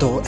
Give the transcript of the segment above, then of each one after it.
2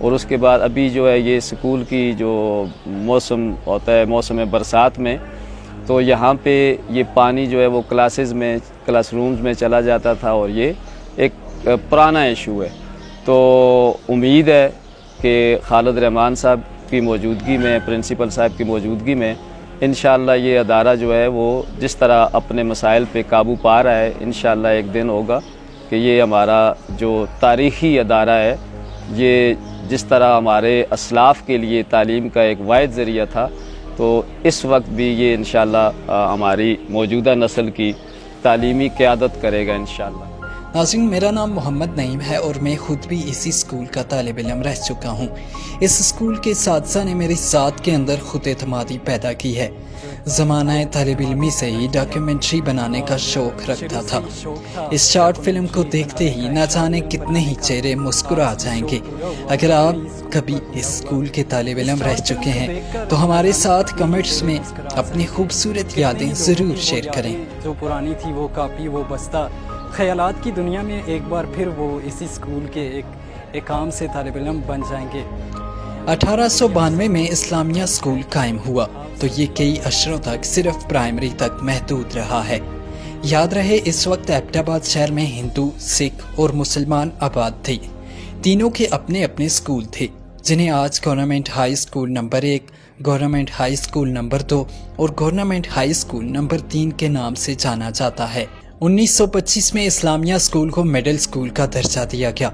اور اس کے بعد ابھی جو ہے یہ اسکول کی جو موسم ہوتا ہے موسم برسات میں، تو یہاں پہ یہ پانی جو ہے وہ کلاس رومز میں چلا جاتا تھا، اور یہ ایک پرانا ایشو ہے۔ تو امید ہے کہ خالد رحمان صاحب کی موجودگی میں، پرنسپل صاحب کی موجودگی میں انشاءاللہ یہ ادارہ جو ہے وہ جس طرح اپنے مسائل پہ قابو پا رہا ہے، انشاءاللہ ایک دن ہوگا کہ یہ ہمارا جو تاریخی ادارہ ہے، یہ جس طرح ہمارے اسلاف کے لیے تعلیم کا ایک واحد ذریعہ تھا، تو اس وقت بھی یہ انشاءاللہ ہماری موجودہ نسل کی تعلیمی قیادت کرے گا انشاءاللہ۔ ناظرین، میرا نام محمد نعیم ہے اور میں خود بھی اسی اسکول کا طالب علم رہ چکا ہوں۔ اس اسکول کے اساتذہ نے میری ذات کے اندر خود اعتمادی پیدا کی ہے۔ زمانہ طالب علمی سے ہی ڈاکیومنٹری بنانے کا شوق رکھتا تھا۔ اس شارٹ فلم کو دیکھتے ہی نہ جانے کتنے ہی چہرے مسکرا جائیں گے۔ اگر آپ کبھی اس اسکول کے طالب علم رہ چکے ہیں تو ہمارے ساتھ کمنٹس میں اپنی خوبصورت یادیں ضرور شیئر کریں۔ جو پرانی تھی وہ کاپی، وہ بستہ، خیالات کی دنیا میں ایک بار پھر وہ اسی اسکول کے ایک عام سے طالب علم بن جائیں گے۔ 1892 میں اسلامیہ اسکول قائم ہوا تو یہ کئی عشروں تک صرف پرائمری تک محدود رہا ہے۔ یاد رہے اس وقت ایبٹ آباد شہر میں ہندو، سکھ اور مسلمان آباد تھے۔ تینوں کے اپنے اپنے اسکول تھے جنہیں آج government high school number 1، government high school number 2 اور گورنمنٹ ہائی اسکول نمبر 3 کے نام سے جانا جاتا ہے۔ 1925 میں اسلامیہ اسکول کو مڈل اسکول کا درجہ دیا گیا،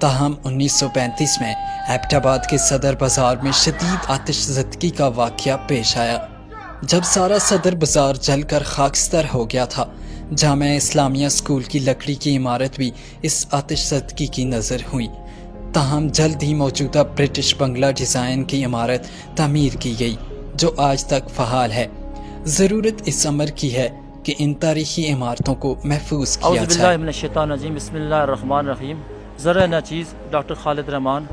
تاہم 1935 میں ایبٹ آباد کے صدر بازار میں شدید آتش زدگی کا واقعہ پیش آیا۔ جب سارا صدر بازار جل کر خاکستر ہو گیا تھا، جامعہ اسلامیہ اسکول کی لکڑی کی عمارت بھی اس آتش زدگی کی نظر ہوئی، تاہم جلد ہی موجودہ برٹش بنگلہ ڈیزائن کی عمارت تعمیر کی گئی جو آج تک فعال ہے۔ ضرورت اس امر کی ہے کہ ان تاریخی عمارتوں کو محفوظ کیا جائے۔ اعوذ باللہ من الشیطان الرجیم، بسم اللہ الرحمن الرحیم۔ ذرا ناچیز doctor Khalid Rehman,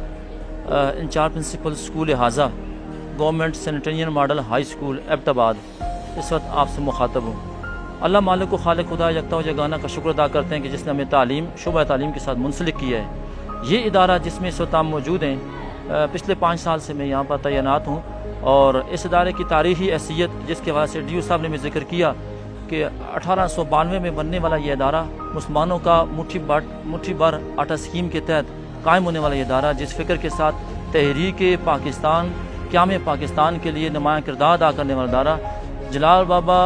in charge principal school حاضہ، گورنمنٹ سینیٹرین model high school Abbottabad, اس وقت آپ سے مخاطب ہوں۔ اللہ مالک و خالق خدا یکتا و یگانہ کا شکر ادا کرتے ہیں کہ جس نے ہمیں تعلیم، شعبہ تعلیم کے ساتھ منسلک کیا ہے۔ یہ ادارہ جس میں اس وقت ہم موجود ہیں، پچھلے 5 سال سے میں یہاں پر تعینات ہوں، اور اس ادارے کی تاریخی حیثیت جس کے حوالے سے ڈی او صاحب نے ذکر کیا کہ 1892 میں بننے والا یہ ادارہ مسلمانوں کا مٹھی بھر آٹا اسکیم کے تحت قائم ہونے والا یہ ادارہ، جس فکر کے ساتھ تحریک پاکستان، قیام پاکستان کے لیے نمایاں کردار ادا کرنے والا ادارہ، جلال بابا،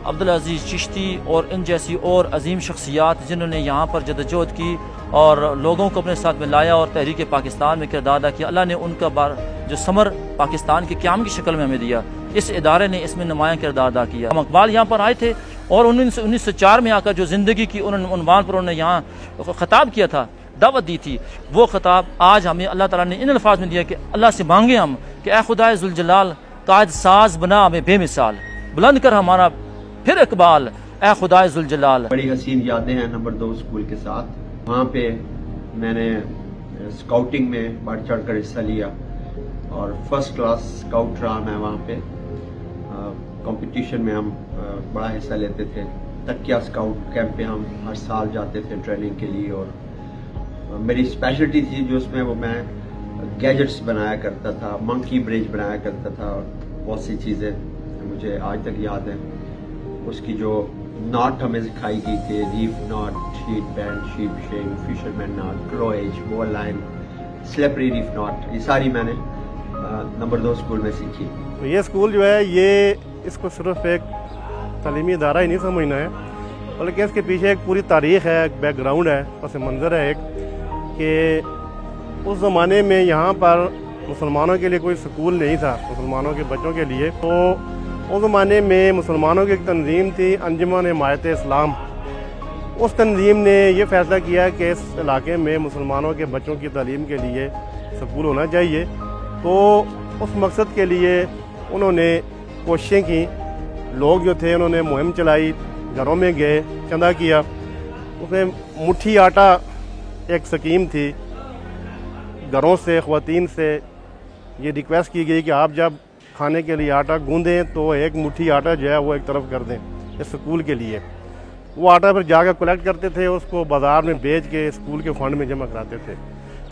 عبدالعزیز چشتی اور ان جیسی اور عظیم شخصیات جنہوں نے یہاں پر جدوجہد کی اور لوگوں کو اپنے ساتھ میں لایا اور تحریک پاکستان میں کردار ادا کیا، اللہ نے ان کا جو ثمر پاکستان کے قیام کی شکل میں ہمیں دیا۔ اس ادارے نے اس میں نمایاں کردار ادا کیا۔ ہم اقبال یہاں پر آئے تھے اور 1904 میں آ کر جو زندگی کی عنوان پر انہوں نے یہاں خطاب کیا تھا، دعوت دی تھی، وہ خطاب آج ہمیں اللہ تعالیٰ نے ان الفاظ میں دیا کہ اللہ سے مانگیں ہم کہ اے خدائے ذوالجلال، قائد ساز بنا ہمیں بے مثال، بلند کر ہمارا پھر اقبال، اے خدائے ذوالجلال۔ بڑی حسین یادیں ہیں نمبر 2 اسکول کے ساتھ۔ وہاں پہ میں نے اسکاؤٹنگ میں بڑھ چڑھ کر حصہ لیا اور فرسٹ کلاس اسکاؤٹ رہا میں وہاں پہ۔ کمپٹیشن میں ہم بڑا حصہ لیتے تھے۔ تکیہ اسکاؤٹ کیمپ پہ ہم ہر سال جاتے تھے ٹریننگ کے لیے، اور میری اسپیشلٹی تھی جو اس میں وہ میں گیجٹس بنایا کرتا تھا، منکی برج بنایا کرتا تھا، اور بہت سی چیزیں مجھے آج تک یاد ہیں۔ اس کی جو ناٹ ہمیں سکھائی گئی تھی، reef knot, sheet bend, sheep shank, fisherman knot, کرویج، bowline, slippery reef not, یہ ساری میں نے نمبر 2 اسکول میں سیکھی۔ یہ اسکول جو ہے یہ اس کو صرف ایک تعلیمی ادارہ ہی نہیں سمجھنا ہے، بلکہ اس کے پیچھے ایک پوری تاریخ ہے، ایک بیک گراؤنڈ ہے، پس منظر ہے ایک کہ اس زمانے میں یہاں پر مسلمانوں کے لیے کوئی سکول نہیں تھا مسلمانوں کے بچوں کے لیے۔ تو اس زمانے میں مسلمانوں کی ایک تنظیم تھی انجمن حمایت اسلام۔ اس تنظیم نے یہ فیصلہ کیا کہ اس علاقے میں مسلمانوں کے بچوں کی تعلیم کے لیے سکول ہونا چاہیے، تو اس مقصد کے لیے انہوں نے کوششیں کی۔ لوگ جو تھے انہوں نے مہم چلائی، گھروں میں گئے، چندہ کیا۔ اس میں مٹھی آٹا ایک سکیم تھی، گھروں سے، خواتین سے یہ ریکویسٹ کی گئی کہ آپ جب کھانے کے لیے آٹا گوندیں تو ایک مٹھی آٹا جو ہے وہ ایک طرف کر دیں اس سکول کے لیے۔ وہ آٹا پھر جا کے کلیکٹ کرتے تھے، اس کو بازار میں بیچ کے اسکول کے فنڈ میں جمع کراتے تھے۔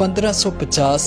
1550